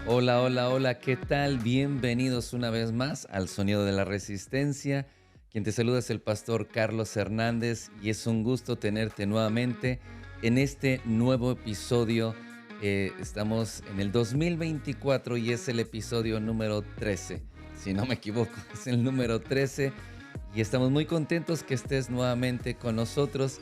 Hola, hola, hola, ¿qué tal? Bienvenidos una vez más al Sonido de la Resistencia. Quien te saluda es el pastor Carlos Hernández y es un gusto tenerte nuevamente en este nuevo episodio. Estamos en el 2024 y es el episodio número 13. Si no me equivoco, es el número 13 y estamos muy contentos que estés nuevamente con nosotros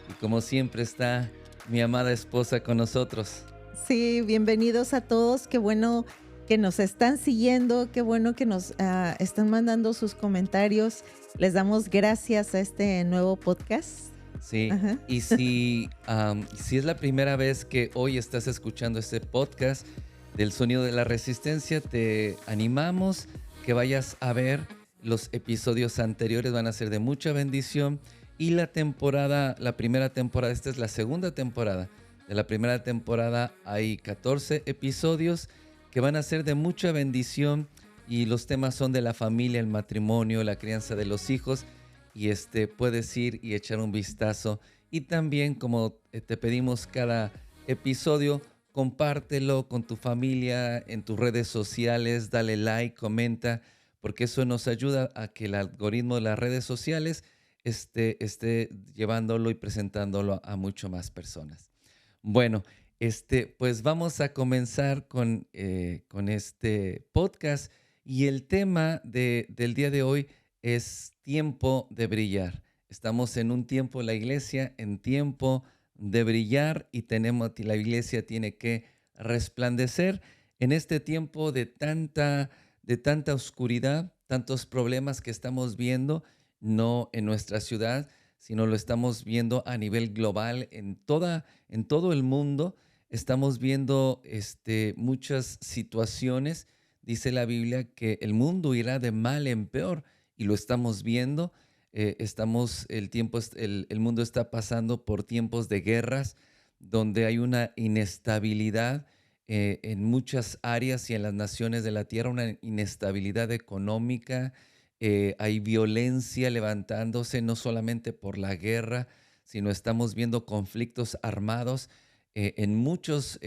y como siempre está mi amada esposa con nosotros. Sí, bienvenidos a todos. Qué bueno que nos están siguiendo, qué bueno que nos están mandando sus comentarios. Les damos gracias a este nuevo podcast. Sí, Ajá. y si es la primera vez que hoy estás escuchando este podcast del Sonido de la Resistencia, te animamos que vayas a ver los episodios anteriores, van a ser de mucha bendición. Y la primera temporada, esta es la segunda temporada. De la primera temporada hay 14 episodios que van a ser de mucha bendición y los temas son de la familia, el matrimonio, la crianza de los hijos y puedes ir y echar un vistazo. Y también, como te pedimos cada episodio, compártelo con tu familia en tus redes sociales, dale like, comenta, porque eso nos ayuda a que el algoritmo de las redes sociales esté llevándolo y presentándolo a mucho más personas. Bueno, pues vamos a comenzar con este podcast y el tema del día de hoy es tiempo de brillar. Estamos en un tiempo, la iglesia, en tiempo de brillar y la iglesia tiene que resplandecer en este tiempo de tanta oscuridad, tantos problemas que estamos viendo, no en nuestra ciudad, sino lo estamos viendo a nivel global en todo el mundo. Estamos viendo muchas situaciones. Dice la Biblia que el mundo irá de mal en peor y lo estamos viendo. El mundo está pasando por tiempos de guerras donde hay una inestabilidad en muchas áreas y en las naciones de la tierra, una inestabilidad económica, hay violencia levantándose no solamente por la guerra, sino estamos viendo conflictos armados en muchas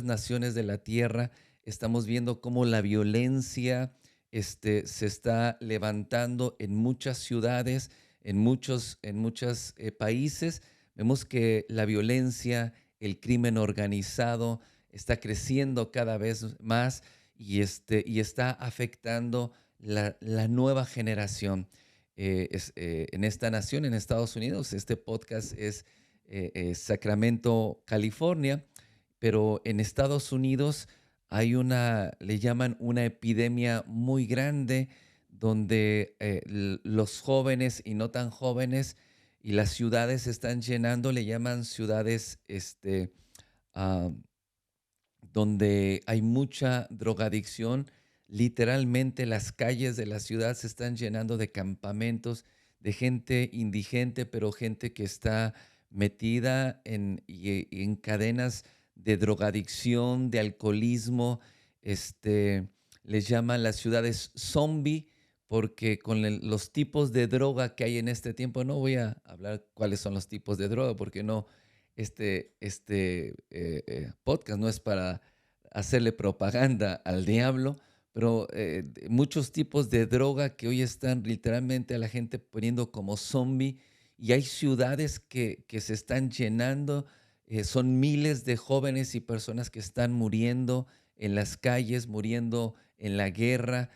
naciones de la tierra. Estamos viendo cómo la violencia se está levantando en muchas ciudades, en muchos países. Vemos que la violencia, el crimen organizado está creciendo cada vez más y está afectando la nueva generación. En esta nación, en Estados Unidos, este podcast es Sacramento, California, pero en Estados Unidos le llaman una epidemia muy grande donde los jóvenes y no tan jóvenes y las ciudades se están llenando, le llaman ciudades ah, donde hay mucha drogadicción. Literalmente las calles de la ciudad se están llenando de campamentos, de gente indigente, pero gente que está metida en cadenas de drogadicción, de alcoholismo. Les llaman las ciudades zombie porque con los tipos de droga que hay en este tiempo, no voy a hablar cuáles son los tipos de droga porque no, podcast no es para hacerle propaganda al diablo, pero muchos tipos de droga que hoy están literalmente a la gente poniendo como zombie y hay ciudades que se están llenando, son miles de jóvenes y personas que están muriendo en las calles, muriendo en la guerra.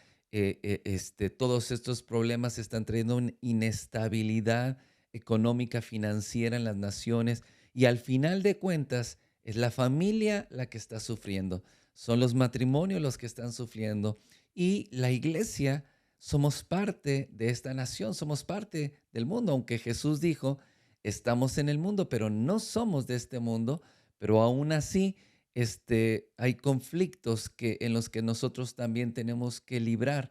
Todos estos problemas están trayendo una inestabilidad económica, financiera en las naciones y al final de cuentas es la familia la que está sufriendo, son los matrimonios los que están sufriendo y la iglesia somos parte de esta nación, somos parte del mundo, aunque Jesús dijo, estamos en el mundo, pero no somos de este mundo, pero aún así hay conflictos en los que nosotros también tenemos que librar,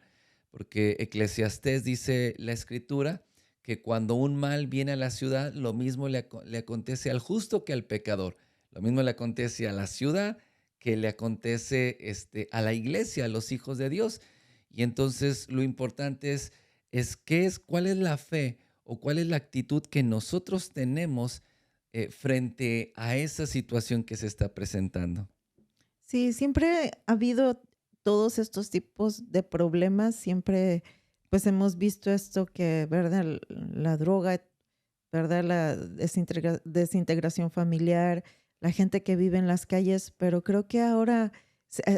porque Eclesiastés dice la escritura, que cuando un mal viene a la ciudad, lo mismo le acontece al justo que al pecador. Lo mismo le acontece a la ciudad que le acontece a la iglesia, a los hijos de Dios. Y entonces lo importante cuál es la fe o cuál es la actitud que nosotros tenemos frente a esa situación que se está presentando. Sí, siempre ha habido todos estos tipos de problemas siempre, pues hemos visto esto que, ¿verdad? La droga, ¿verdad? La desintegración familiar, la gente que vive en las calles, pero creo que ahora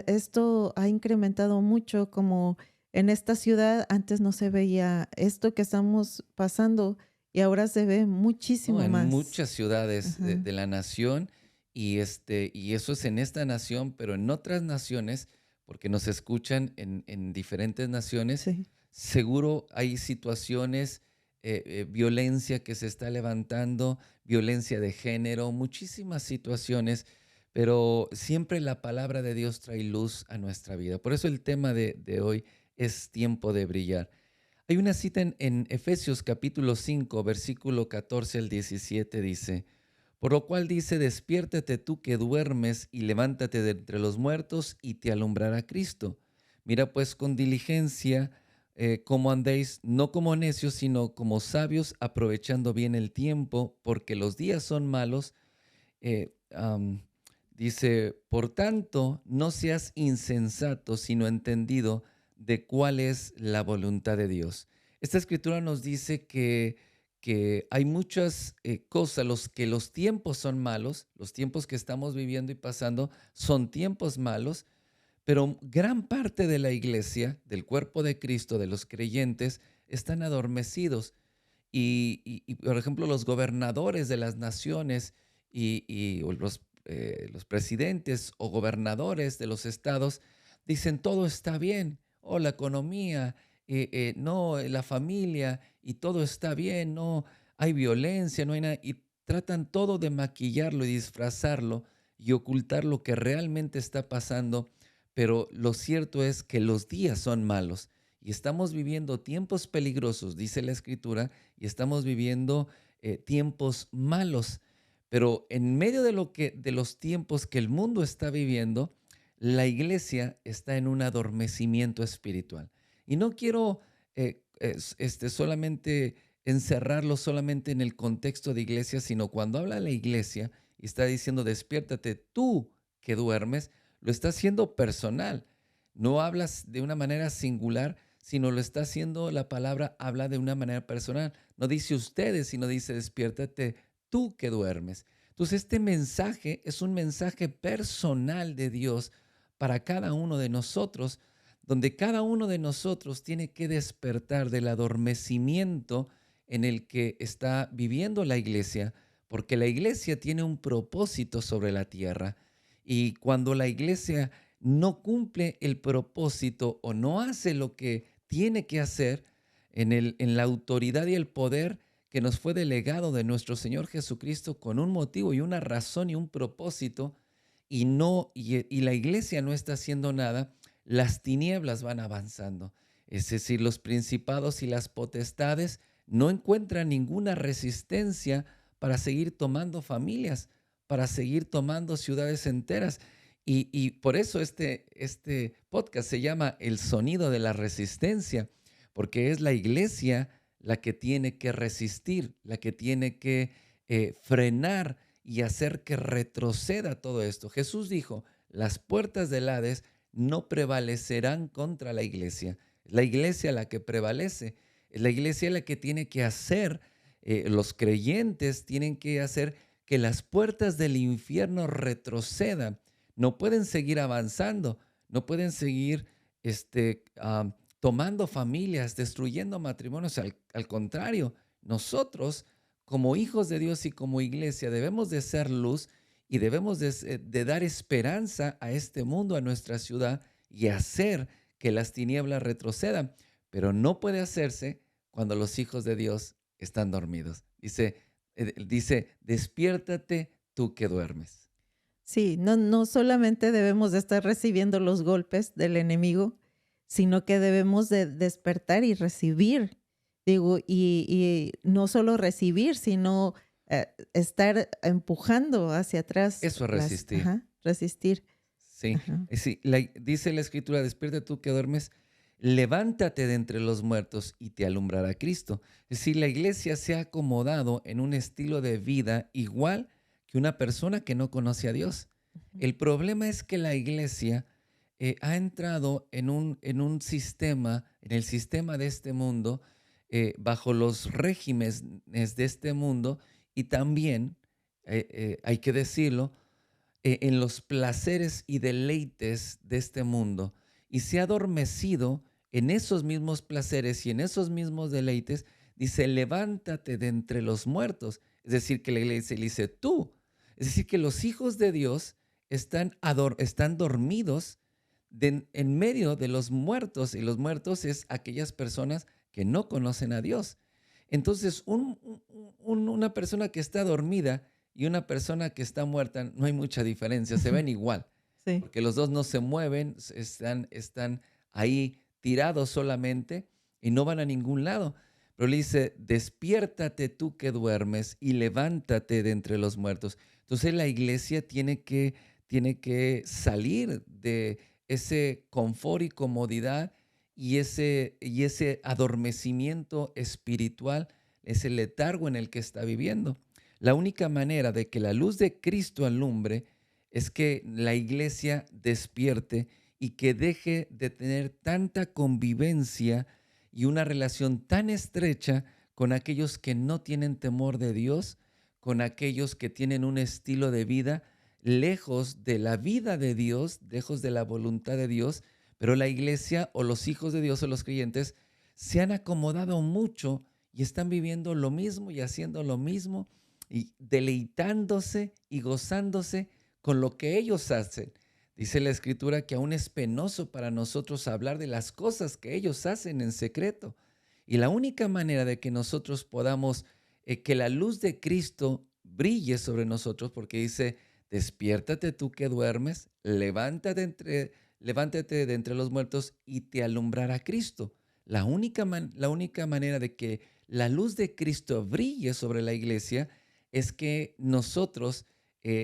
esto ha incrementado mucho, como en esta ciudad antes no se veía esto que estamos pasando y ahora se ve ¿No? muchísimo En más. muchas ciudades Ajá, de la nación y eso es en esta nación, pero en otras naciones, porque nos escuchan en diferentes naciones, sí, seguro hay situaciones, violencia que se está levantando, violencia de género, muchísimas situaciones, pero siempre la palabra de Dios trae luz a nuestra vida. Por eso el tema de hoy es tiempo de brillar. Hay una cita en Efesios capítulo 5, versículo 14 al 17 dice, por lo cual dice, despiértate tú que duermes y levántate de entre los muertos y te alumbrará Cristo. Mira pues con diligencia cómo andéis, no como necios, sino como sabios, aprovechando bien el tiempo, porque los días son malos. Eh, am, Dice, por tanto, no seas insensato, sino entendido de cuál es la voluntad de Dios. Esta escritura nos dice que hay muchas cosas, que los tiempos son malos, los tiempos que estamos viviendo y pasando son tiempos malos, pero gran parte de la iglesia, del cuerpo de Cristo, de los creyentes, están adormecidos por ejemplo, los gobernadores de las naciones o los presidentes o gobernadores de los estados dicen todo está bien, o la economía, no, la familia, y todo está bien, no hay violencia, no hay nada, y tratan todo de maquillarlo y disfrazarlo y ocultar lo que realmente está pasando, pero lo cierto es que los días son malos y estamos viviendo tiempos peligrosos, dice la escritura, y estamos viviendo tiempos malos. Pero en medio de los tiempos que el mundo está viviendo, la iglesia está en un adormecimiento espiritual. Y no quiero solamente encerrarlo solamente en el contexto de iglesia, sino cuando habla la iglesia y está diciendo despiértate tú que duermes, lo está haciendo personal. No hablas de una manera singular, sino lo está haciendo, la palabra habla de una manera personal. No dice ustedes, sino dice despiértate tú que duermes. Entonces este mensaje es un mensaje personal de Dios para cada uno de nosotros, donde cada uno de nosotros tiene que despertar del adormecimiento en el que está viviendo la iglesia, porque la iglesia tiene un propósito sobre la tierra. Y cuando la iglesia no cumple el propósito o no hace lo que tiene que hacer en la autoridad y el poder que nos fue delegado de nuestro Señor Jesucristo con un motivo y una razón y un propósito, y la iglesia no está haciendo nada, las tinieblas van avanzando. Es decir, los principados y las potestades no encuentran ninguna resistencia para seguir tomando familias, para seguir tomando ciudades enteras. Y por eso este podcast se llama El sonido de la resistencia, porque es la iglesia la que tiene que resistir, la que tiene que frenar y hacer que retroceda todo esto. Jesús dijo, las puertas del Hades no prevalecerán contra la iglesia la que prevalece, es la iglesia la que tiene que hacer, los creyentes tienen que hacer que las puertas del infierno retrocedan. No pueden seguir avanzando, no pueden seguir tomando familias, destruyendo matrimonios. Al contrario, nosotros como hijos de Dios y como iglesia debemos de ser luz y debemos de dar esperanza a este mundo, a nuestra ciudad y hacer que las tinieblas retrocedan. Pero no puede hacerse cuando los hijos de Dios están dormidos. Dice, despiértate tú que duermes. sí, no solamente debemos de estar recibiendo los golpes del enemigo, sino que debemos de despertar y recibir. Digo, y no solo recibir, sino estar empujando hacia atrás Eso es las, resistir. resistir. Sí, Ajá. sí, dice la escritura, despierta tú que duermes, levántate de entre los muertos y te alumbrará Cristo. Es decir, la iglesia se ha acomodado en un estilo de vida igual que una persona que no conoce a Dios. Ujú. El problema es que la iglesia ha entrado en un sistema, en el sistema de este mundo, bajo los regímenes de este mundo y también, hay que decirlo, en los placeres y deleites de este mundo y se ha adormecido en esos mismos placeres y en esos mismos deleites, dice, levántate de entre los muertos. Es decir, que la iglesia le dice, tú. Es decir, que los hijos de Dios están dormidos en medio de los muertos y los muertos es aquellas personas que no conocen a Dios. Entonces, una persona que está dormida y una persona que está muerta, no hay mucha diferencia, se ven igual, Sí. porque los dos no se mueven, están ahí tirados solamente y no van a ningún lado. Pero le dice, despiértate tú que duermes y levántate de entre los muertos. Entonces la iglesia tiene que salir de ese confort y comodidad y ese adormecimiento espiritual, ese letargo en el que está viviendo. La única manera de que la luz de Cristo alumbre es que la iglesia despierte y que deje de tener tanta convivencia y una relación tan estrecha con aquellos que no tienen temor de Dios, con aquellos que tienen un estilo de vida lejos de la vida de Dios, lejos de la voluntad de Dios, pero la iglesia o los hijos de Dios o los creyentes se han acomodado mucho y están viviendo lo mismo y haciendo lo mismo y deleitándose y gozándose con lo que ellos hacen. Dice la escritura que aún es penoso para nosotros hablar de las cosas que ellos hacen en secreto. Y la única manera de que nosotros podamos, que la luz de Cristo brille sobre nosotros, porque dice, despiértate tú que duermes, levántate de entre los muertos y te alumbrará Cristo. La única manera de que la luz de Cristo brille sobre la iglesia es que nosotros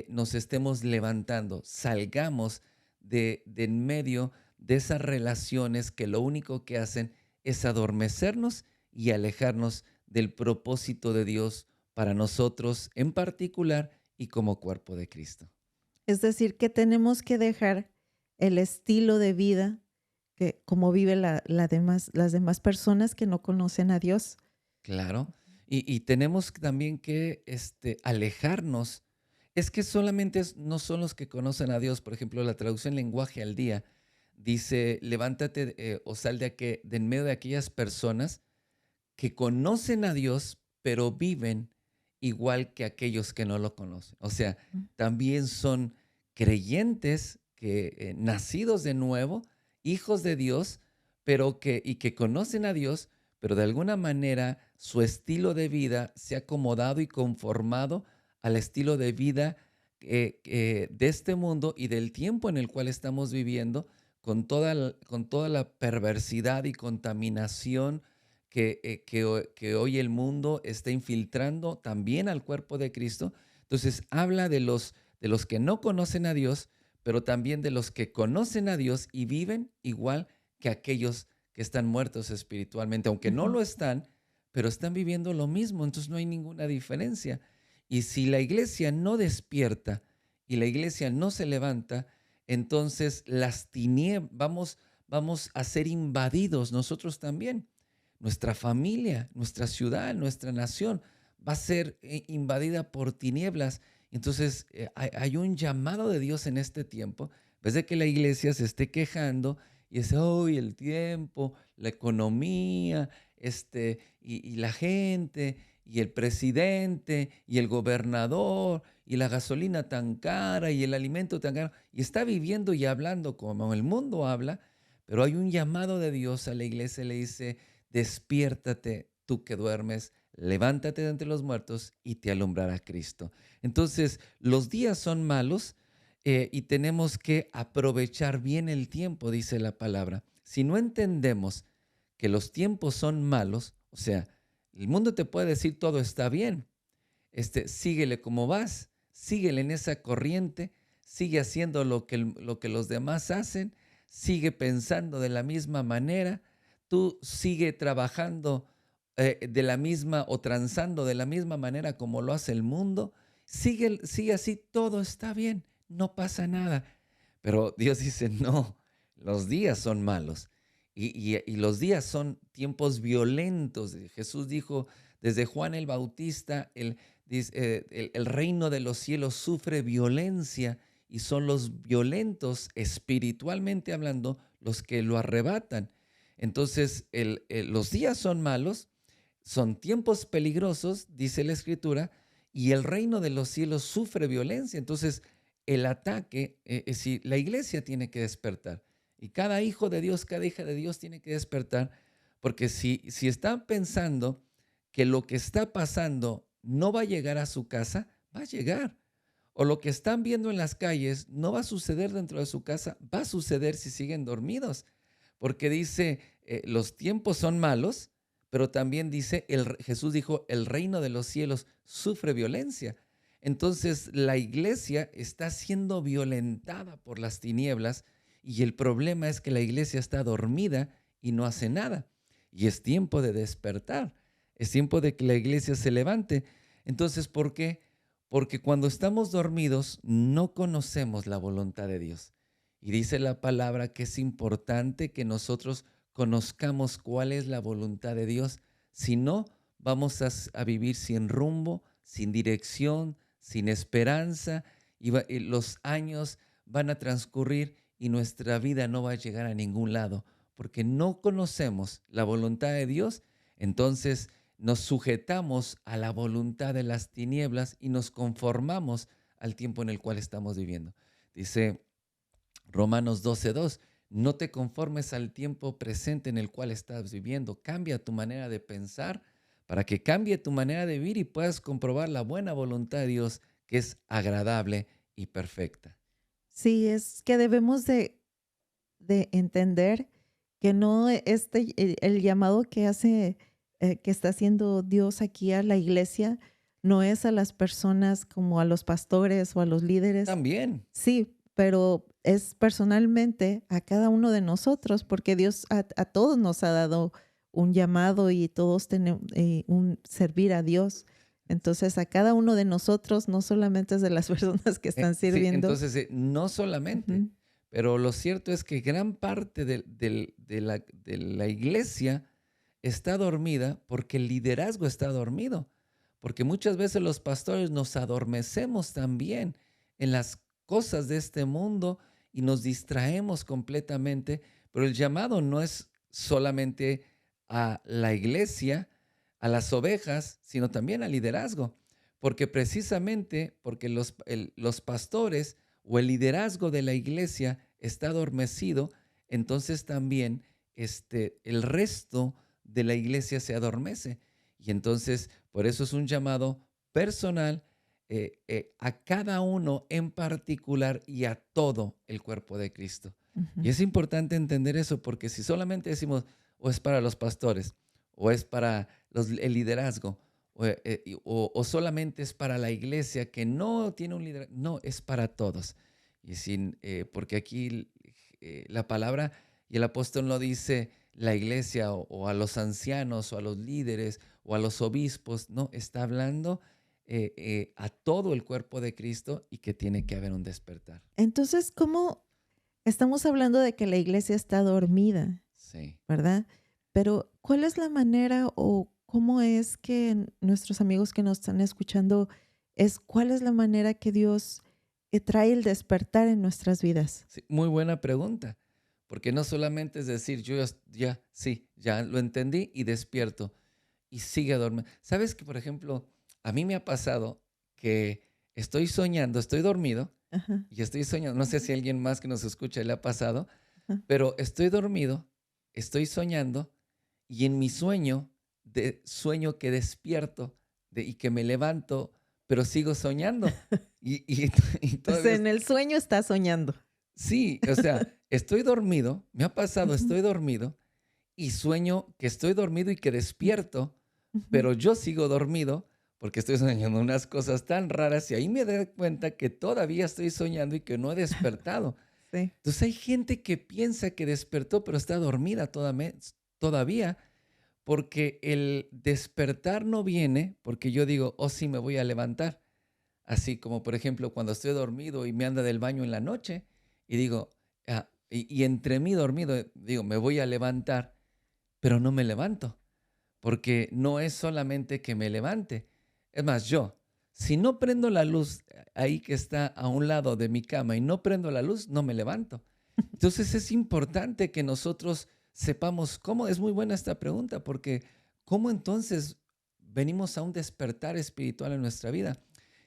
nos estemos levantando, salgamos de en medio de esas relaciones que lo único que hacen es adormecernos y alejarnos del propósito de Dios para nosotros en particular y como cuerpo de Cristo. Es decir, que tenemos que dejar el estilo de vida que como vive las demás personas que no conocen a Dios. Claro. Y tenemos también que alejarnos. Es que solamente no son los que conocen a Dios. Por ejemplo, la traducción lenguaje al día dice, levántate o sal de en medio de aquellas personas que conocen a Dios, pero viven igual que aquellos que no lo conocen. O sea, Mm. también son creyentes que nacidos de nuevo, hijos de Dios, y que conocen a Dios, pero de alguna manera su estilo de vida se ha acomodado y conformado al estilo de vida de este mundo y del tiempo en el cual estamos viviendo, con toda la perversidad y contaminación que hoy el mundo está infiltrando también al cuerpo de Cristo. Entonces habla de los que no conocen a Dios, pero también de los que conocen a Dios y viven igual que aquellos que están muertos espiritualmente, aunque no Ujú. lo están, pero están viviendo lo mismo, entonces no hay ninguna diferencia. Y si la iglesia no despierta y la iglesia no se levanta, entonces las tinieblas, vamos a ser invadidos nosotros también. Nuestra familia, nuestra ciudad, nuestra nación va a ser invadida por tinieblas. Entonces hay un llamado de Dios en este tiempo, en vez de que la iglesia se esté quejando y dice, hoy el tiempo, la economía, y la gente, y el presidente, y el gobernador, y la gasolina tan cara, y el alimento tan caro, y está viviendo y hablando como el mundo habla, pero hay un llamado de Dios a la iglesia, le dice, despiértate tú que duermes, levántate de entre los muertos y te alumbrará Cristo. Entonces, los días son malos y tenemos que aprovechar bien el tiempo, dice la palabra. Si no entendemos que los tiempos son malos, o sea, el mundo te puede decir todo está bien, síguele como vas, síguele en esa corriente, sigue haciendo lo que los demás hacen, sigue pensando de la misma manera, tú sigue trabajando de la misma o transando de la misma manera como lo hace el mundo, sigue así, todo está bien, no pasa nada. Pero Dios dice, no, los días son malos y los días son tiempos violentos. Jesús dijo desde Juan el Bautista, el reino de los cielos sufre violencia y son los violentos, espiritualmente hablando, los que lo arrebatan. Entonces, los días son malos, son tiempos peligrosos, dice la Escritura, y el reino de los cielos sufre violencia. Entonces, el ataque, si la iglesia tiene que despertar, y cada hijo de Dios, cada hija de Dios tiene que despertar, porque si están pensando que lo que está pasando no va a llegar a su casa, va a llegar. O lo que están viendo en las calles no va a suceder dentro de su casa, va a suceder si siguen dormidos. Porque dice, los tiempos son malos, pero también dice, Jesús dijo, el reino de los cielos sufre violencia. Entonces la iglesia está siendo violentada por las tinieblas y el problema es que la iglesia está dormida y no hace nada. Y es tiempo de despertar, es tiempo de que la iglesia se levante. Entonces, ¿por qué? Porque cuando estamos dormidos no conocemos la voluntad de Dios. Y dice la palabra que es importante que nosotros conozcamos cuál es la voluntad de Dios. Si no, vamos a vivir sin rumbo, sin dirección, sin esperanza, y los años van a transcurrir y nuestra vida no va a llegar a ningún lado, porque no conocemos la voluntad de Dios. Entonces nos sujetamos a la voluntad de las tinieblas y nos conformamos al tiempo en el cual estamos viviendo. Dice Romanos 12:2, no te conformes al tiempo presente en el cual estás viviendo, cambia tu manera de pensar para que cambie tu manera de vivir y puedas comprobar la buena voluntad de Dios que es agradable y perfecta. Sí, es que debemos de entender que no el llamado que hace, que está haciendo Dios aquí a la iglesia, no es a las personas como a los pastores o a los líderes. También, Sí, pero es personalmente a cada uno de nosotros, porque Dios a todos nos ha dado un llamado y todos tenemos un servir a Dios. Entonces, a cada uno de nosotros, no solamente es de las personas que están sí, sirviendo. entonces no solamente, Ujú. pero lo cierto es que gran parte de la iglesia está dormida porque el liderazgo está dormido, porque muchas veces los pastores nos adormecemos también en las cosas de este mundo y nos distraemos completamente, pero el llamado no es solamente a la iglesia, a las ovejas, sino también al liderazgo, porque precisamente porque los pastores o el liderazgo de la iglesia está adormecido, entonces también el resto de la iglesia se adormece. Y entonces, por eso es un llamado personal a cada uno en particular y a todo el cuerpo de Cristo. Ujú. Y es importante entender eso porque si solamente decimos o es para los pastores o es para el liderazgo o solamente es para la iglesia que no tiene un liderazgo, no, es para todos. Porque aquí la palabra y el apóstol no dice la iglesia o a los ancianos o a los líderes o a los obispos, no, está hablando a todo el cuerpo de Cristo y que tiene que haber un despertar. Entonces, ¿cómo estamos hablando de que la iglesia está dormida, Sí. verdad? Pero, ¿cuál es la manera o cómo es que nuestros amigos que nos están escuchando cuál es la manera que Dios trae el despertar en nuestras vidas? Sí, muy buena pregunta, porque no solamente es decir, yo ya, sí, ya lo entendí y despierto y sigue dormido. ¿Sabes que, por ejemplo, a mí me ha pasado que estoy soñando, estoy dormido Ajá, y estoy soñando, no sé si a alguien más que nos escucha le ha pasado, ajá. pero estoy dormido, estoy soñando y en mi sueño que despierto y que me levanto, pero sigo soñando. Y O sea, todavía en el sueño está soñando. sí, o sea, estoy dormido, me ha pasado, Ujú, estoy dormido y sueño que estoy dormido y que despierto, ujú. pero yo sigo dormido porque estoy soñando unas cosas tan raras y ahí me doy cuenta que todavía estoy soñando y que no he despertado. Sí. Entonces hay gente que piensa que despertó, pero está dormida todavía porque el despertar no viene porque yo digo, oh sí, me voy a levantar. Así como, por ejemplo, cuando estoy dormido y me anda del baño en la noche y digo, Y entre mí dormido, digo, me voy a levantar, pero no me levanto, porque no es solamente que me levante. Es más, yo, si no prendo la luz ahí que está a un lado de mi cama y no prendo la luz, no me levanto. Entonces es importante que nosotros sepamos cómo, es muy buena esta pregunta, porque ¿cómo entonces venimos a un despertar espiritual en nuestra vida?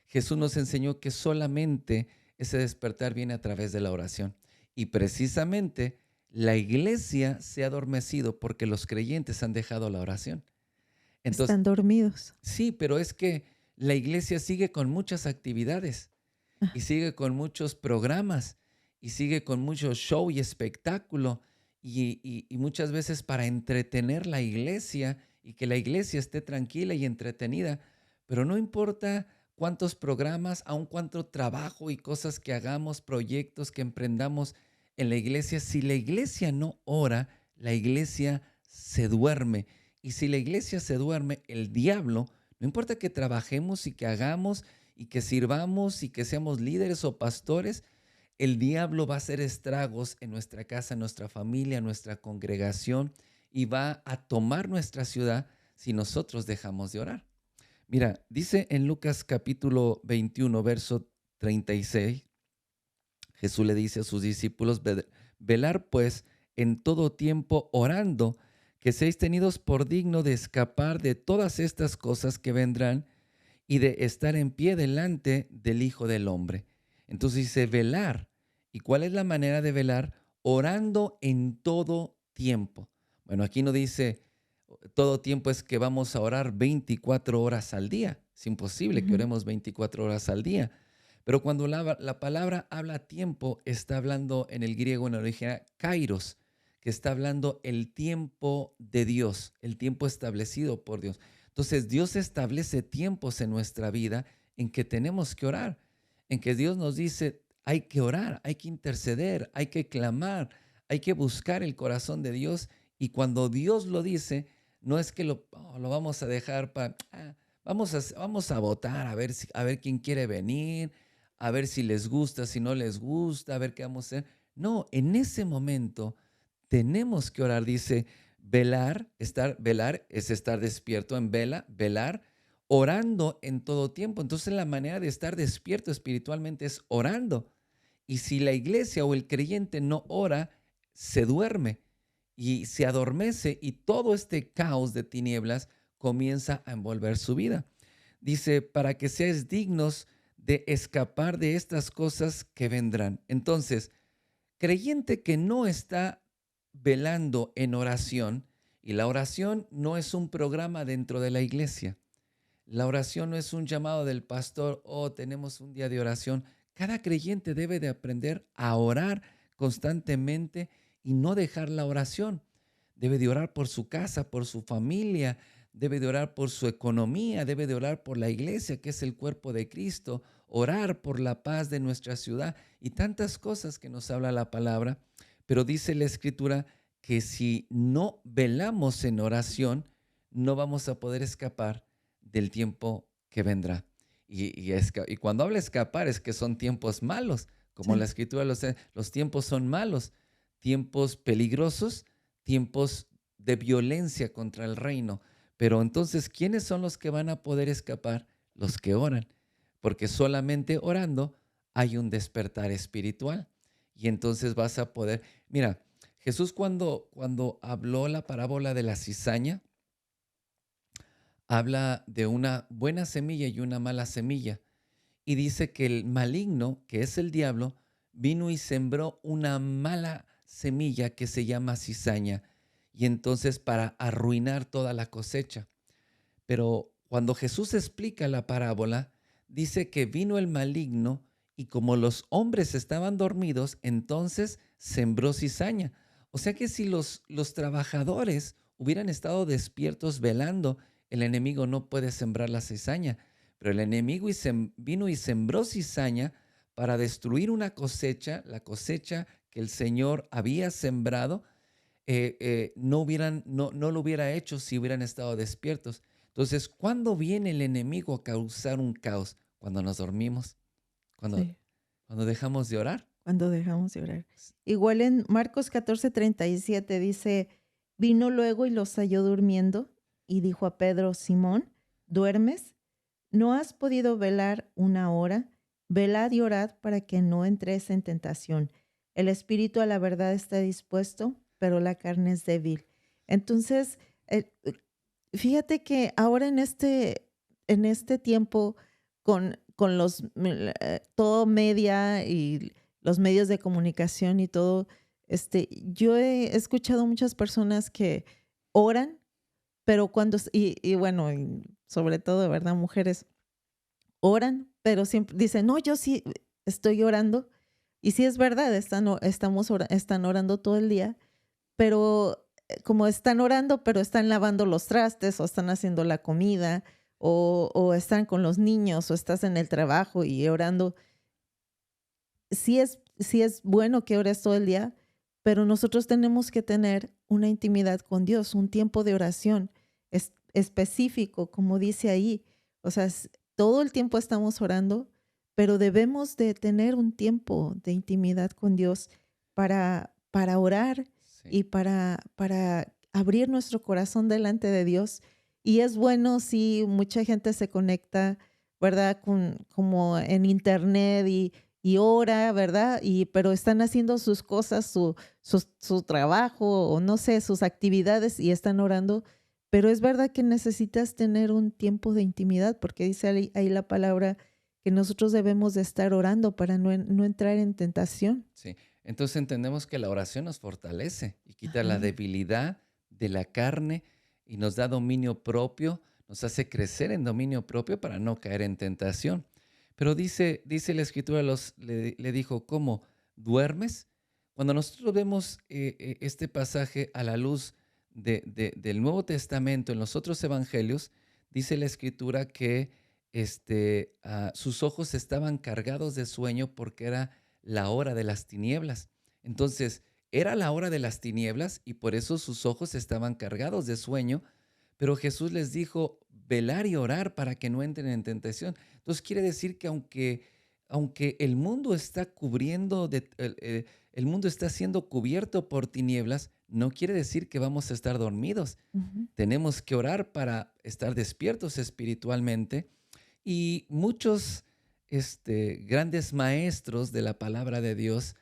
Jesús nos enseñó que solamente ese despertar viene a través de la oración. Y precisamente la iglesia se ha adormecido porque los creyentes han dejado la oración. Entonces, Están dormidos. sí, pero es que la iglesia sigue con muchas actividades y sigue con muchos programas y sigue con mucho show y espectáculo y muchas veces para entretener la iglesia y que la iglesia esté tranquila y entretenida, pero no importa cuántos programas, aun cuánto trabajo y cosas que hagamos, proyectos que emprendamos en la iglesia, si la iglesia no ora, la iglesia se duerme. Y si la iglesia se duerme, el diablo, no importa que trabajemos y que hagamos y que sirvamos y que seamos líderes o pastores, el diablo va a hacer estragos en nuestra casa, en nuestra familia, en nuestra congregación y va a tomar nuestra ciudad si nosotros dejamos de orar. Mira, dice en Lucas capítulo 21, verso 36, Jesús le dice a sus discípulos, velar pues en todo tiempo orando, que seáis tenidos por digno de escapar de todas estas cosas que vendrán y de estar en pie delante del Hijo del Hombre. Entonces dice velar. ¿Y cuál es la manera de velar? Orando en todo tiempo. Bueno, aquí no dice todo tiempo es que vamos a orar 24 horas al día. Es imposible que Ujú. oremos 24 horas al día. Pero cuando la palabra habla tiempo, está hablando en el griego, en el original, kairos, que está hablando el tiempo de Dios, el tiempo establecido por Dios. Entonces, Dios establece tiempos en nuestra vida en que tenemos que orar, en que Dios nos dice, hay que orar, hay que interceder, hay que clamar, hay que buscar el corazón de Dios. Y cuando Dios lo dice, no es que lo vamos a dejar para, vamos a votar a ver, a ver quién quiere venir, a ver si les gusta, si no les gusta, a ver qué vamos a hacer. No, en ese momento tenemos que orar. Dice, velar es estar despierto en vela, velar, orando en todo tiempo. Entonces la manera de estar despierto espiritualmente es orando. Y si la iglesia o el creyente no ora, se duerme y se adormece y todo este caos de tinieblas comienza a envolver su vida. Dice, para que seáis dignos de escapar de estas cosas que vendrán. Entonces, creyente que no está velando en oración, y la oración no es un programa dentro de la iglesia. La oración no es un llamado del pastor, oh, tenemos un día de oración. Cada creyente debe de aprender a orar constantemente y no dejar la oración. Debe de orar por su casa, por su familia, debe de orar por su economía, debe de orar por la iglesia, que es el cuerpo de Cristo, orar por la paz de nuestra ciudad y tantas cosas que nos habla la palabra. Pero dice la Escritura que si no velamos en oración, no vamos a poder escapar del tiempo que vendrá. Y cuando habla escapar es que son tiempos malos, como la Sí. escritura los tiempos son malos, tiempos peligrosos, tiempos de violencia contra el reino. Pero entonces, ¿quiénes son los que van a poder escapar? Los que oran, porque solamente orando hay un despertar espiritual. Y entonces vas a poder, mira, Jesús cuando habló la parábola de la cizaña, habla de una buena semilla y una mala semilla. Y dice que el maligno, que es el diablo, vino y sembró una mala semilla que se llama cizaña. Y entonces para arruinar toda la cosecha. Pero cuando Jesús explica la parábola, dice que vino el maligno y como los hombres estaban dormidos, entonces sembró cizaña. O sea que si los trabajadores hubieran estado despiertos velando, el enemigo no puede sembrar la cizaña. Pero el enemigo vino y sembró cizaña para destruir una cosecha, la cosecha que el Señor había sembrado, no lo hubiera hecho si hubieran estado despiertos. Entonces, ¿cuándo viene el enemigo a causar un caos? Cuando nos dormimos, cuando, Sí. cuando dejamos de orar. cuando dejamos de orar. Igual en Marcos 14:37 dice, vino luego y los halló durmiendo y dijo a Pedro, Simón, ¿duermes? ¿No has podido velar una hora? Velad y orad para que no entres en tentación. El espíritu a la verdad está dispuesto, pero la carne es débil. Entonces, fíjate que ahora en este tiempo, con todo media y los medios de comunicación y todo, yo he escuchado muchas personas que oran, pero y bueno, y sobre todo, de verdad, mujeres oran, pero siempre dicen, no, yo sí estoy orando. Y sí es verdad, están orando todo el día, pero como están orando, pero están lavando los trastes o están haciendo la comida o están con los niños o estás en el trabajo y orando, sí es bueno que ores todo el día, pero nosotros tenemos que tener una intimidad con Dios, un tiempo de oración específico, como dice ahí. O sea, todo el tiempo estamos orando, pero debemos de tener un tiempo de intimidad con Dios para orar Sí. y para abrir nuestro corazón delante de Dios. Y es bueno si mucha gente se conecta, ¿verdad? Como en internet y ora, ¿verdad? Pero están haciendo sus cosas, su trabajo o no sé, sus actividades y están orando. Pero es verdad que necesitas tener un tiempo de intimidad porque dice ahí la palabra que nosotros debemos de estar orando para no entrar en tentación. Sí, entonces entendemos que la oración nos fortalece y quita la Ajá. debilidad de la carne y nos da dominio propio, nos hace crecer en dominio propio para no caer en tentación. Pero dice la escritura, le dijo, ¿cómo? ¿Duermes? Cuando nosotros vemos este pasaje a la luz del Nuevo Testamento en los otros evangelios, dice la escritura que sus ojos estaban cargados de sueño porque era la hora de las tinieblas. Entonces, era la hora de las tinieblas y por eso sus ojos estaban cargados de sueño, pero Jesús les dijo, velar y orar para que no entren en tentación. Entonces, quiere decir que aunque el mundo está el mundo está siendo cubierto por tinieblas, no quiere decir que vamos a estar dormidos. Ujú. Tenemos que orar para estar despiertos espiritualmente y muchos grandes maestros de la palabra de Dios,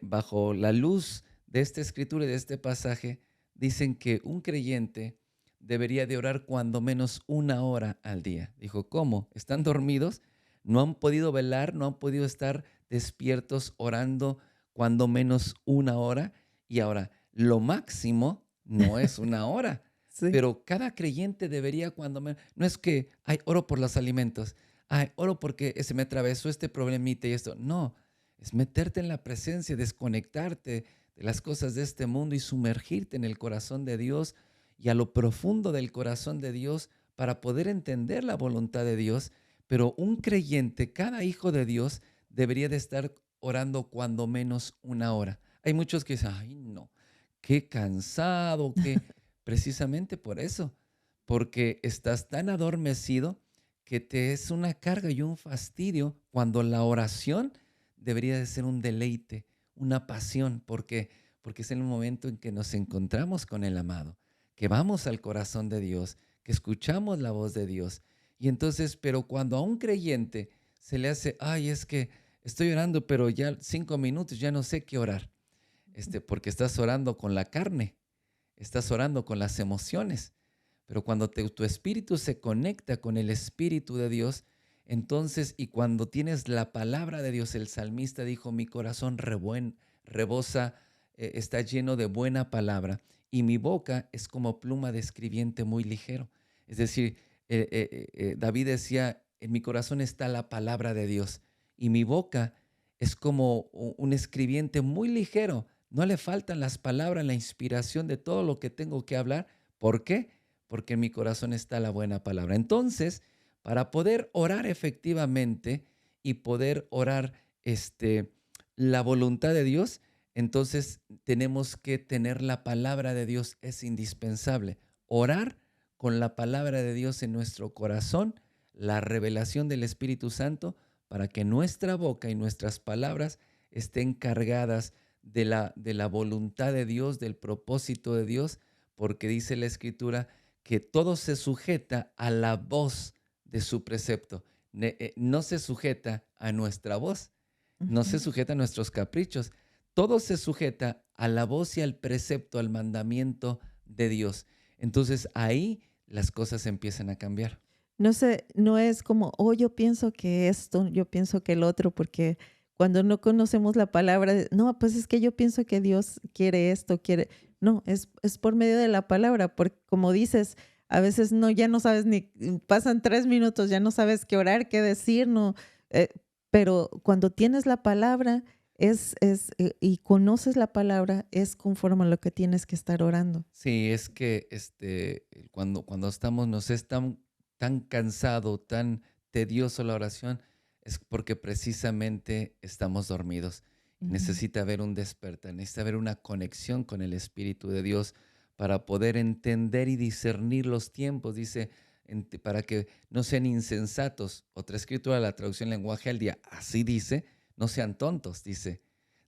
bajo la luz de esta escritura y de este pasaje, dicen que un creyente debería de orar cuando menos una hora al día. Dijo, ¿cómo? ¿Están dormidos? ¿No han podido velar? ¿No han podido estar despiertos orando cuando menos una hora? Y ahora, lo máximo no es una hora, Sí. pero cada creyente debería cuando menos, no es que, ay, oro por los alimentos, ay, oro porque se me atravesó este problemita y esto. No, es meterte en la presencia, desconectarte de las cosas de este mundo y sumergirte en el corazón de Dios y a lo profundo del corazón de Dios para poder entender la voluntad de Dios. Pero un creyente, cada hijo de Dios, debería de estar orando cuando menos una hora. Hay muchos que dicen, ay, no, qué cansado, qué... Precisamente por eso, porque estás tan adormecido que te es una carga y un fastidio cuando la oración debería de ser un deleite, una pasión, porque es en el momento en que nos encontramos con el amado, que vamos al corazón de Dios, que escuchamos la voz de Dios. Y entonces, pero cuando a un creyente se le hace, ay, es que estoy orando, pero ya 5 minutos, ya no sé qué orar, porque estás orando con la carne, estás orando con las emociones. Pero cuando tu espíritu se conecta con el Espíritu de Dios, entonces, y cuando tienes la palabra de Dios, el salmista dijo, mi corazón rebosa, está lleno de buena palabra, y mi boca es como pluma de escribiente muy ligero. Es decir, David decía, en mi corazón está la palabra de Dios, y mi boca es como un escribiente muy ligero. No le faltan las palabras, la inspiración de todo lo que tengo que hablar. ¿Por qué? Porque en mi corazón está la buena palabra. Entonces, para poder orar efectivamente y poder orar la voluntad de Dios, entonces tenemos que tener la palabra de Dios, es indispensable. Orar con la palabra de Dios en nuestro corazón, la revelación del Espíritu Santo, para que nuestra boca y nuestras palabras estén cargadas de la voluntad de Dios, del propósito de Dios, porque dice la Escritura que todo se sujeta a la voz de su precepto. No se sujeta a nuestra voz, no Ujú. se sujeta a nuestros caprichos. Todo se sujeta a la voz y al precepto, al mandamiento de Dios. Entonces ahí las cosas empiezan a cambiar. No sé, no es como, oh, yo pienso que esto, yo pienso que el otro, porque cuando no conocemos la palabra, no, pues es que yo pienso que Dios quiere esto, quiere, no, es por medio de la palabra, porque como dices, a veces no, ya no sabes ni, pasan 3 minutos, ya no sabes qué orar, qué decir, no, eh, pero cuando tienes la palabra y conoces la palabra, es conforme a lo que tienes que estar orando. Sí, es que cuando estamos, nos es tan cansado, tan tedioso la oración, es porque precisamente estamos dormidos. Y Ujú. necesita haber un despertar, necesita haber una conexión con el Espíritu de Dios para poder entender y discernir los tiempos. Dice, para que no sean insensatos. Otra escritura, la traducción lenguaje al día, así dice, no sean tontos, dice.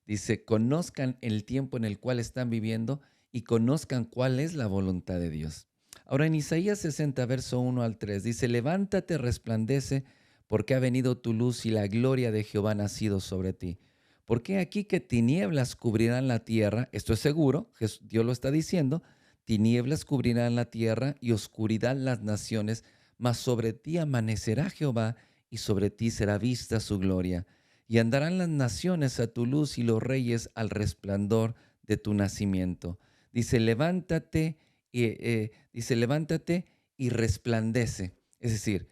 Dice, conozcan el tiempo en el cual están viviendo y conozcan cuál es la voluntad de Dios. Ahora en Isaías 60, verso 1 al 3, dice, levántate, resplandece, porque ha venido tu luz y la gloria de Jehová ha nacido sobre ti. Porque aquí que tinieblas cubrirán la tierra, esto es seguro, Dios lo está diciendo, tinieblas cubrirán la tierra y oscuridad las naciones, mas sobre ti amanecerá Jehová y sobre ti será vista su gloria. Y andarán las naciones a tu luz y los reyes al resplandor de tu nacimiento. Dice, levántate y resplandece. Es decir,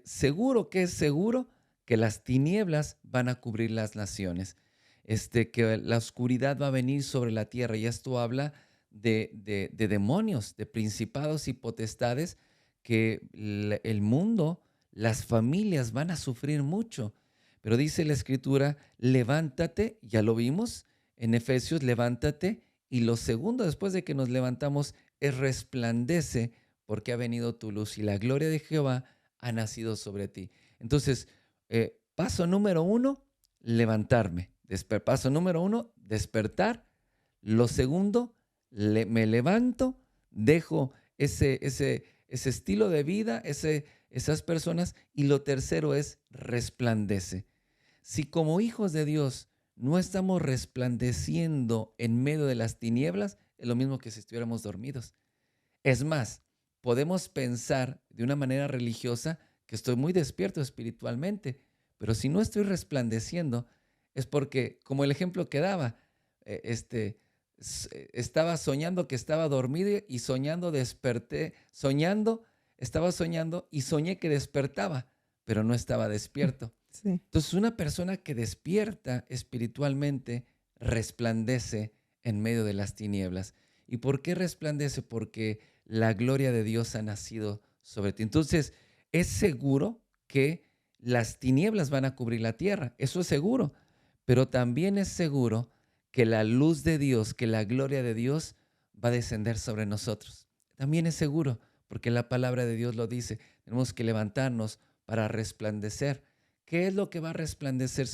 seguro que es seguro que las tinieblas van a cubrir las naciones, que la oscuridad va a venir sobre la tierra. Y esto habla de demonios, de principados y potestades que el mundo, las familias van a sufrir mucho. Pero dice la Escritura, levántate, ya lo vimos en Efesios, levántate. Y lo segundo, después de que nos levantamos, es resplandece, porque ha venido tu luz y la gloria de Jehová ha nacido sobre ti. Entonces, paso número uno, levantarme. Paso número uno, despertar. Lo segundo, me levanto, dejo ese estilo de vida, esas personas. Y lo tercero es resplandece. Si como hijos de Dios no estamos resplandeciendo en medio de las tinieblas, es lo mismo que si estuviéramos dormidos. Es más, podemos pensar de una manera religiosa que estoy muy despierto espiritualmente, pero si no estoy resplandeciendo, es porque, como el ejemplo que daba, estaba soñando que estaba dormido y soñando desperté, estaba soñando y soñé que despertaba, pero no estaba despierto. Sí. Entonces, una persona que despierta espiritualmente resplandece en medio de las tinieblas. ¿Y por qué resplandece? Porque la gloria de Dios ha nacido sobre ti. Entonces, es seguro que las tinieblas van a cubrir la tierra, eso es seguro, pero también es seguro que la luz de Dios, que la gloria de Dios va a descender sobre nosotros. También es seguro, porque la palabra de Dios lo dice, tenemos que levantarnos para resplandecer. ¿Qué es lo que va a resplandecer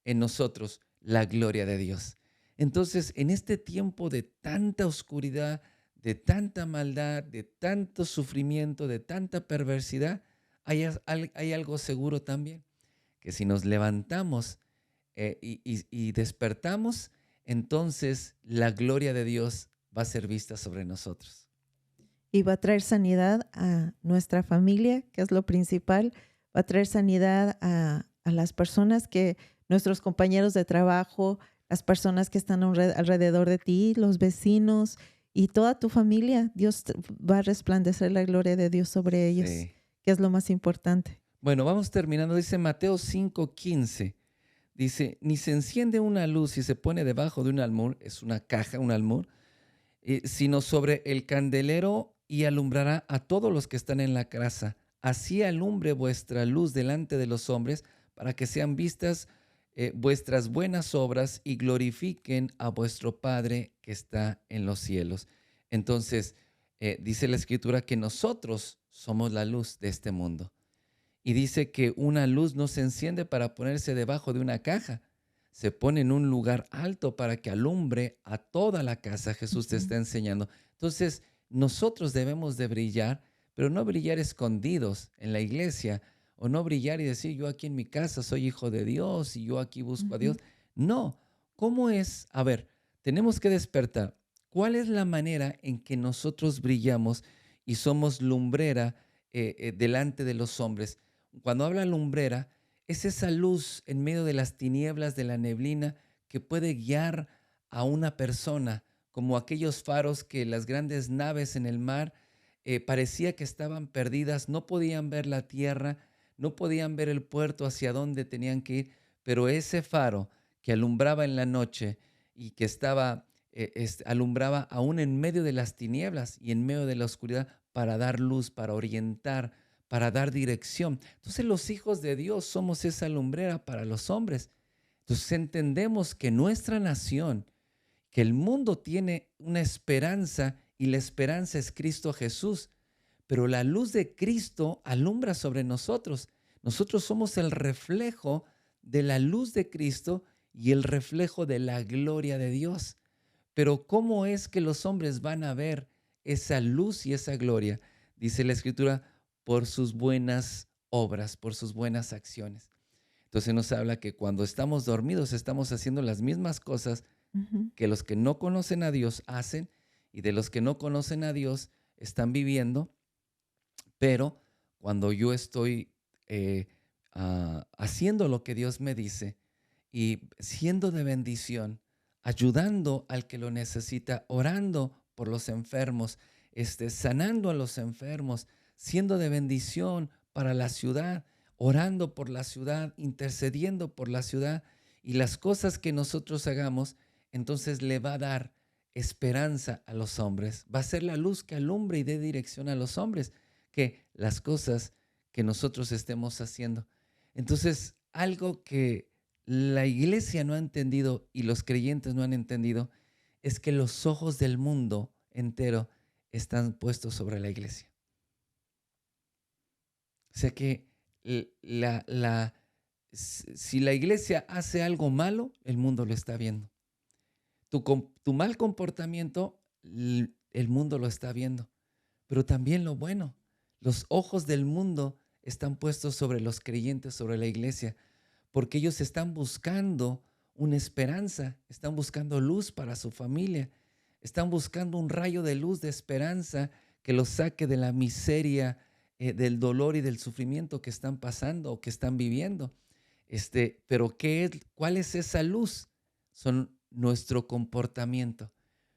en nosotros? La gloria de Dios. Entonces, en este tiempo de tanta oscuridad, de tanta maldad, de tanto sufrimiento, de tanta perversidad, hay algo seguro también, que si nos levantamos y despertamos, entonces la gloria de Dios va a ser vista sobre nosotros. Y va a traer sanidad a nuestra familia, que es lo principal. Va a traer sanidad a las personas nuestros compañeros de trabajo, las personas que están alrededor de ti, los vecinos y toda tu familia. Va a resplandecer la gloria de Dios sobre ellos, Sí. que es lo más importante. Bueno, vamos terminando. Dice Mateo 5:15. Dice, ni se enciende una luz y se pone debajo de un almud, es una caja, un almud, sino sobre el candelero y alumbrará a todos los que están en la casa. Así alumbre vuestra luz delante de los hombres para que sean vistas vuestras buenas obras y glorifiquen a vuestro Padre que está en los cielos. Entonces, dice la Escritura que nosotros somos la luz de este mundo. Y dice que una luz no se enciende para ponerse debajo de una caja, se pone en un lugar alto para que alumbre a toda la casa. Jesús te Ujú, está enseñando. Entonces, nosotros debemos de brillar, pero no brillar escondidos en la iglesia, o no brillar y decir, yo aquí en mi casa soy hijo de Dios y yo aquí busco a ujú, Dios. No, ¿cómo es? A ver, tenemos que despertar. ¿Cuál es la manera en que nosotros brillamos y somos lumbrera delante de los hombres? Cuando habla lumbrera, es esa luz en medio de las tinieblas de la neblina que puede guiar a una persona, como aquellos faros que las grandes naves en el mar parecía que estaban perdidas, no podían ver la tierra, no podían ver el puerto hacia dónde tenían que ir, pero ese faro que alumbraba en la noche y que estaba, alumbraba aún en medio de las tinieblas y en medio de la oscuridad para dar luz, para orientar, para dar dirección. Entonces los hijos de Dios somos esa lumbrera para los hombres. Entonces entendemos que nuestra nación, que el mundo tiene una esperanza y la esperanza es Cristo Jesús, pero la luz de Cristo alumbra sobre nosotros. Nosotros somos el reflejo de la luz de Cristo y el reflejo de la gloria de Dios. Pero ¿cómo es que los hombres van a ver esa luz y esa gloria? Dice la Escritura, por sus buenas obras, por sus buenas acciones. Entonces nos habla que cuando estamos dormidos estamos haciendo las mismas cosas ujú. que los que no conocen a Dios hacen y de los que no conocen a Dios están viviendo, pero cuando yo estoy haciendo lo que Dios me dice y siendo de bendición, ayudando al que lo necesita, orando por los enfermos, sanando a los enfermos, siendo de bendición para la ciudad, orando por la ciudad, intercediendo por la ciudad y las cosas que nosotros hagamos, entonces le va a dar esperanza a los hombres. Va a ser la luz que alumbre y dé dirección a los hombres que las cosas que nosotros estemos haciendo. Entonces, algo que la iglesia no ha entendido y los creyentes no han entendido es que los ojos del mundo entero están puestos sobre la iglesia. O sea que si la iglesia hace algo malo, el mundo lo está viendo. Tu mal comportamiento, el mundo lo está viendo, pero también lo bueno. Los ojos del mundo están puestos sobre los creyentes, sobre la iglesia, porque ellos están buscando una esperanza, están buscando luz para su familia, están buscando un rayo de luz, de esperanza que los saque de la miseria, del dolor y del sufrimiento que están pasando o que están viviendo. Pero ¿cuál es esa luz? Son nuestro comportamiento,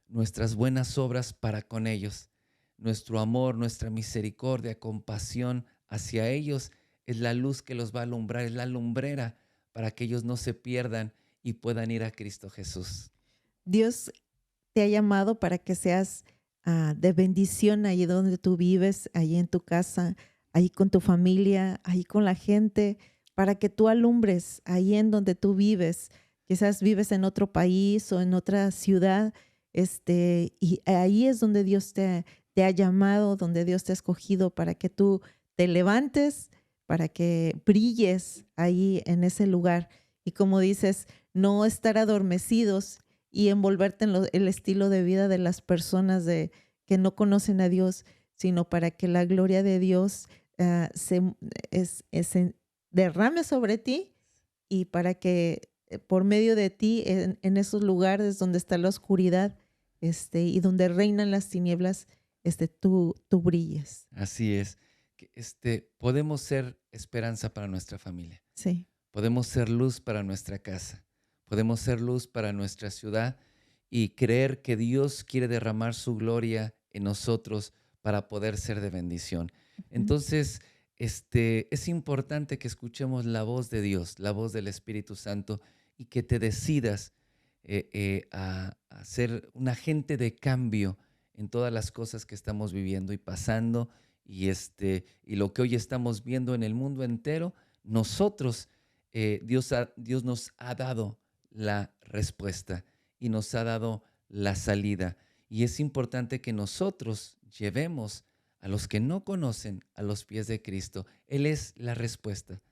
nuestras buenas obras para con ellos, nuestro amor, nuestra misericordia, compasión hacia ellos es la luz que los va a alumbrar, es la lumbrera para que ellos no se pierdan y puedan ir a Cristo Jesús. Dios te ha llamado para que seas de bendición ahí donde tú vives, ahí en tu casa, ahí con tu familia, ahí con la gente, para que tú alumbres ahí en donde tú vives. Quizás vives en otro país o en otra ciudad, y ahí es donde Dios te ha llamado, donde Dios te ha escogido para que tú te levantes, para que brilles ahí en ese lugar. Y como dices, no estar adormecidos y envolverte en el estilo de vida de las personas que no conocen a Dios, sino para que la gloria de Dios ah, se, se derrame sobre ti y para que por medio de ti en esos lugares donde está la oscuridad y donde reinan las tinieblas, tú brilles. Así es, que podemos ser esperanza para nuestra familia, Sí. podemos ser luz para nuestra casa, podemos ser luz para nuestra ciudad y creer que Dios quiere derramar su gloria en nosotros para poder ser de bendición. Ujú, Entonces, es importante que escuchemos la voz de Dios, la voz del Espíritu Santo y que te decidas a ser un agente de cambio en todas las cosas que estamos viviendo y pasando y lo que hoy estamos viendo en el mundo entero. Nosotros, Dios nos ha dado la respuesta y nos ha dado la salida. Y es importante que nosotros llevemos a los que no conocen a los pies de Cristo. Él es la respuesta.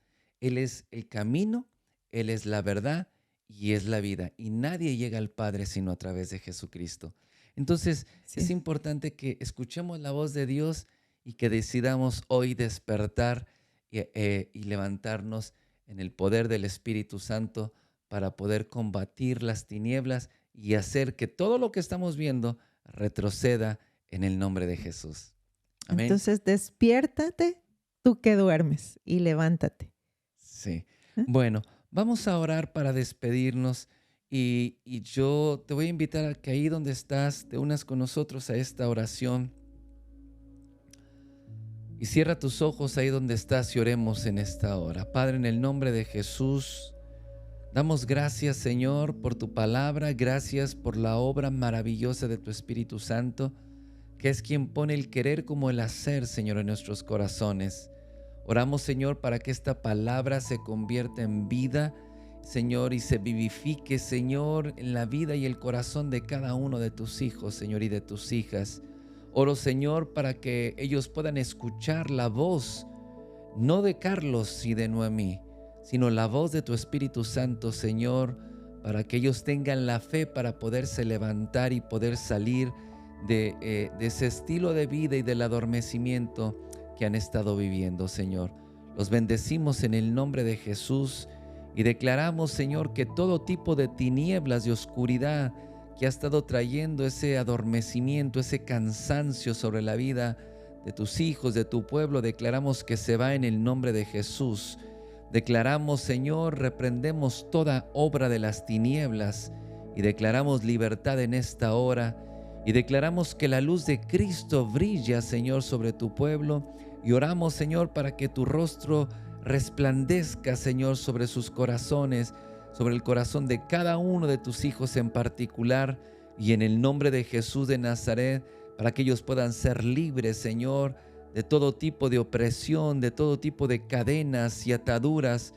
Él es el camino, Él es la verdad y es la vida. Y nadie llega al Padre sino a través de Jesucristo. Entonces, es Sí. importante que escuchemos la voz de Dios y que decidamos hoy despertar y levantarnos en el poder del Espíritu Santo para poder combatir las tinieblas y hacer que todo lo que estamos viendo retroceda en el nombre de Jesús. Amén. Entonces, despiértate, tú que duermes, y levántate. Sí. ¿Eh? Bueno, vamos a orar para despedirnos y yo te voy a invitar a que ahí donde estás te unas con nosotros a esta oración y cierra tus ojos ahí donde estás y oremos en esta hora. Padre, en el nombre de Jesús, damos gracias, Señor, por tu palabra, gracias por la obra maravillosa de tu Espíritu Santo, que es quien pone el querer como el hacer, Señor, en nuestros corazones. Oramos, Señor, para que esta palabra se convierta en vida, Señor, y se vivifique, Señor, en la vida y el corazón de cada uno de tus hijos, Señor, y de tus hijas. Oro, Señor, para que ellos puedan escuchar la voz, no de Carlos y de Noemí, sino la voz de tu Espíritu Santo, Señor, para que ellos tengan la fe para poderse levantar y poder salir de ese estilo de vida y del adormecimiento que han estado viviendo, Señor. Los bendecimos en el nombre de Jesús y declaramos, Señor, que todo tipo de tinieblas y oscuridad que ha estado trayendo ese adormecimiento, ese cansancio sobre la vida de tus hijos, de tu pueblo, declaramos que se va en el nombre de Jesús. Declaramos, Señor, reprendemos toda obra de las tinieblas y declaramos libertad en esta hora y declaramos que la luz de Cristo brilla, Señor, sobre tu pueblo y oramos, Señor, para que tu rostro resplandezca, Señor, sobre sus corazones, sobre el corazón de cada uno de tus hijos en particular y en el nombre de Jesús de Nazaret, para que ellos puedan ser libres, Señor, de todo tipo de opresión, de todo tipo de cadenas y ataduras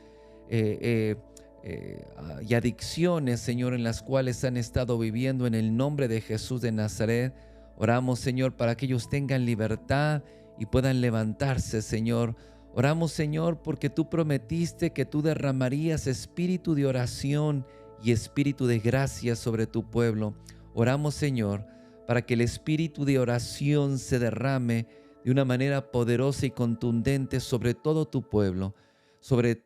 y adicciones, Señor, en las cuales han estado viviendo en el nombre de Jesús de Nazaret. Oramos, Señor, para que ellos tengan libertad y puedan levantarse, Señor. Oramos, Señor, porque tú prometiste que tú derramarías espíritu de oración y espíritu de gracia sobre tu pueblo. Oramos, Señor, para que el espíritu de oración se derrame de una manera poderosa y contundente sobre todo tu pueblo, sobre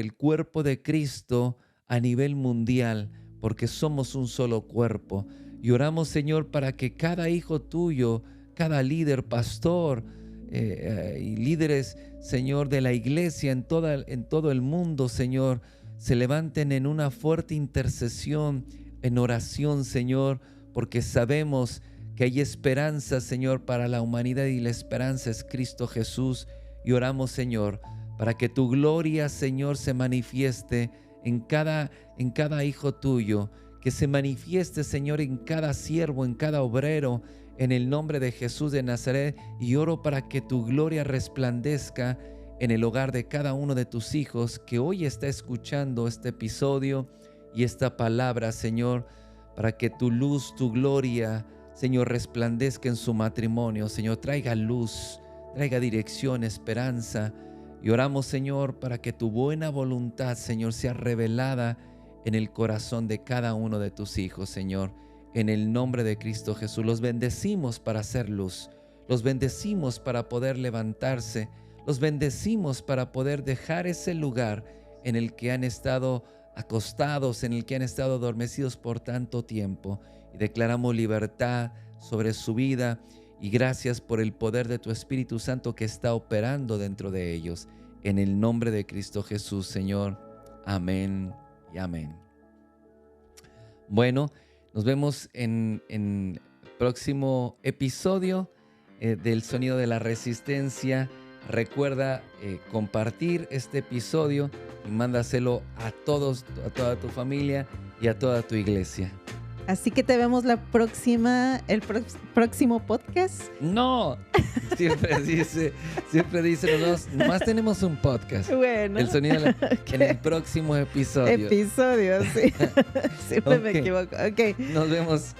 el cuerpo de Cristo a nivel mundial, porque somos un solo cuerpo. Y oramos, Señor, para que cada hijo tuyo, cada líder, pastor, y líderes, Señor, de la iglesia en todo el mundo, Señor, se levanten en una fuerte intercesión, en oración, Señor, porque sabemos que hay esperanza, Señor, para la humanidad y la esperanza es Cristo Jesús. Y oramos, Señor, para que tu gloria, Señor, se manifieste en cada hijo tuyo, que se manifieste, Señor, en cada siervo, en cada obrero, en el nombre de Jesús de Nazaret. Y oro para que tu gloria resplandezca en el hogar de cada uno de tus hijos que hoy está escuchando este episodio y esta palabra, Señor, para que tu luz, tu gloria, Señor, resplandezca en su matrimonio. Señor, traiga luz, traiga dirección, esperanza. Y oramos, Señor, para que tu buena voluntad, Señor, sea revelada en el corazón de cada uno de tus hijos, Señor. En el nombre de Cristo Jesús, los bendecimos para hacer luz, los bendecimos para poder levantarse, los bendecimos para poder dejar ese lugar en el que han estado acostados, en el que han estado adormecidos por tanto tiempo. Y declaramos libertad sobre su vida y gracias por el poder de tu Espíritu Santo que está operando dentro de ellos. En el nombre de Cristo Jesús, Señor. Amén y amén. Bueno, nos vemos en el próximo episodio del Sonido de la Resistencia. Recuerda compartir este episodio y mándaselo a todos, a toda tu familia y a toda tu iglesia. Así que te vemos el próximo podcast. No, siempre dice, nomás tenemos un podcast. Bueno. El sonido en el próximo episodio. Episodio, sí. Siempre me equivoco. Ok. Nos vemos.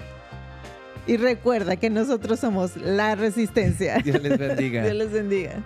Y recuerda que nosotros somos la resistencia. Dios les bendiga. Dios les bendiga.